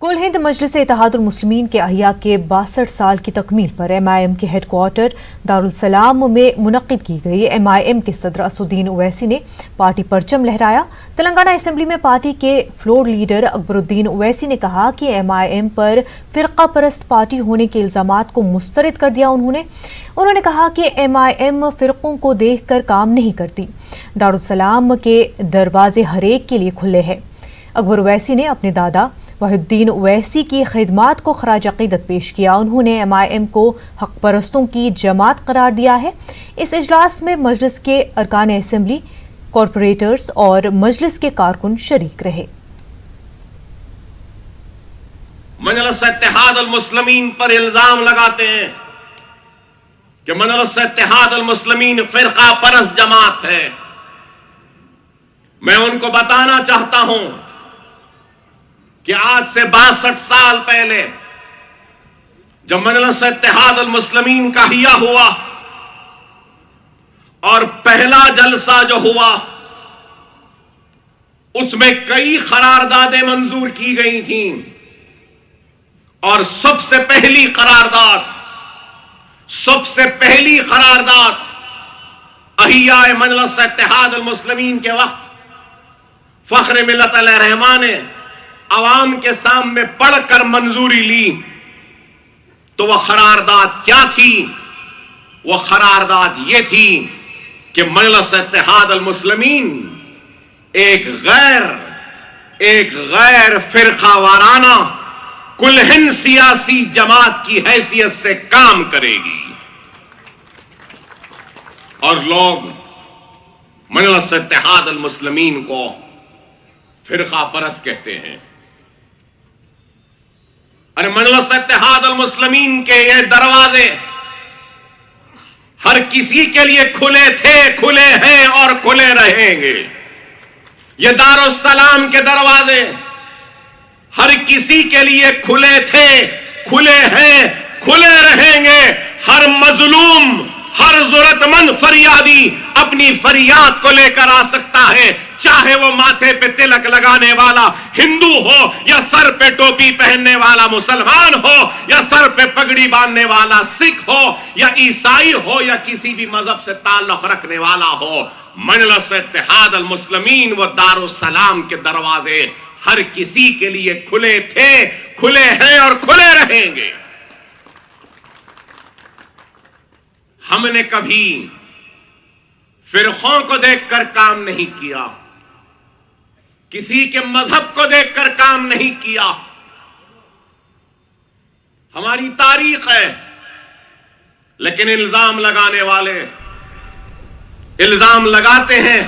کل ہند مجلس اتحاد المسلمین کے احیاء کے 62 سال کی تکمیل پر ایم آئی ایم کے ہیڈ کوارٹر دارالسلام میں منعقد کی گئی ایم آئی ایم کے صدر اسدالدین اویسی نے پارٹی پرچم لہرایا۔ تلنگانہ اسمبلی میں پارٹی کے فلور لیڈر اکبر الدین اویسی نے کہا کہ ایم آئی ایم پر فرقہ پرست پارٹی ہونے کے الزامات کو مسترد کر دیا۔ انہوں نے کہا کہ ایم آئی ایم فرقوں کو دیکھ کر کام نہیں کرتی، دارالسلام کے دروازے ہر ایک کے لیے کھلے ہیں۔ اکبر اویسی نے اپنے دادا وحید الدین اویسی کی خدمات کو خراج عقیدت پیش کیا۔ انہوں نے ایم آئی ایم کو حق پرستوں کی جماعت قرار دیا ہے۔ اس اجلاس میں مجلس کے ارکان اسمبلی، کارپوریٹرز اور مجلس کے کارکن شریک رہے۔ مجلس اتحاد المسلمین پر الزام لگاتے ہیں کہ مجلس اتحاد المسلمین فرقہ پرست جماعت ہے۔ میں ان کو بتانا چاہتا ہوں کہ آج سے 62 سال پہلے جب مجلس اتحاد المسلمین کا احیاء ہوا اور پہلا جلسہ جو ہوا اس میں کئی قراردادیں منظور کی گئی تھیں، اور سب سے پہلی قرارداد احیاء مجلس اتحاد المسلمین کے وقت فخر ملت علیہ الرحمٰن نے عوام کے سامنے پڑھ کر منظوری لی تو وہ قرارداد کیا تھی؟ وہ قرارداد یہ تھی کہ مجلس اتحاد المسلمین ایک غیر فرقہ وارانہ کل ہند سیاسی جماعت کی حیثیت سے کام کرے گی، اور لوگ مجلس اتحاد المسلمین کو فرقہ پرست کہتے ہیں۔ اور مجلس اتحاد المسلمین کے یہ دروازے ہر کسی کے لیے کھلے تھے، کھلے ہیں اور کھلے رہیں گے۔ یہ دارالسلام کے دروازے ہر کسی کے لیے کھلے تھے، کھلے ہیں، کھلے رہیں گے۔ ہر مظلوم، ہر ضرورت مند فریادی اپنی فریاد کو لے کر آ سکتا ہے، چاہے وہ ماتھے پہ تلک لگانے والا ہندو ہو، یا سر پہ ٹوپی پہننے والا مسلمان ہو، یا سر پہ پگڑی باندھنے والا سکھ ہو، یا عیسائی ہو، یا کسی بھی مذہب سے تعلق رکھنے والا ہو۔ مجلس اتحاد المسلمین و دارالسلام کے دروازے ہر کسی کے لیے کھلے تھے، کھلے ہیں اور کھلے رہیں گے۔ ہم نے کبھی فرقوں کو دیکھ کر کام نہیں کیا، کسی کے مذہب کو دیکھ کر کام نہیں کیا۔ ہماری تاریخ ہے، لیکن الزام لگانے والے الزام لگاتے ہیں